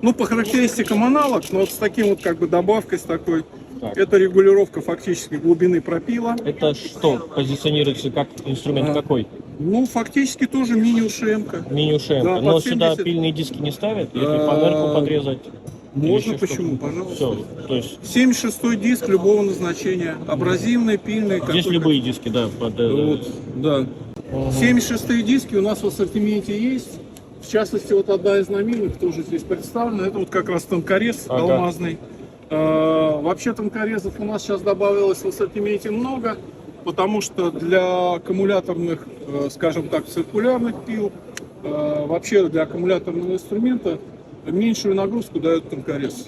Ну, по характеристикам аналог, но вот с таким вот как бы добавкой, с такой. Так. Это регулировка фактически глубины пропила. Это что позиционируется как инструмент какой? Ну, фактически тоже мини-ушемка. Мини-ушемка. Да, Но под сюда 70. пильные диски не ставят, если фанерку подрезать? Можно, почему, пожалуйста. Все, то есть 76-й диск любого назначения. Абразивный, пильный. здесь какой-то. любые диски, да. Вот, да. 76-е диски у нас в ассортименте есть. В частности, вот одна из новинок тоже здесь представлена. Это вот как раз тонкорез алмазный. Вообще тонкорезов у нас сейчас добавилось в ассортименте много, потому что для аккумуляторных, скажем так, циркулярных пил, вообще для аккумуляторного инструмента меньшую нагрузку дает тонкорез.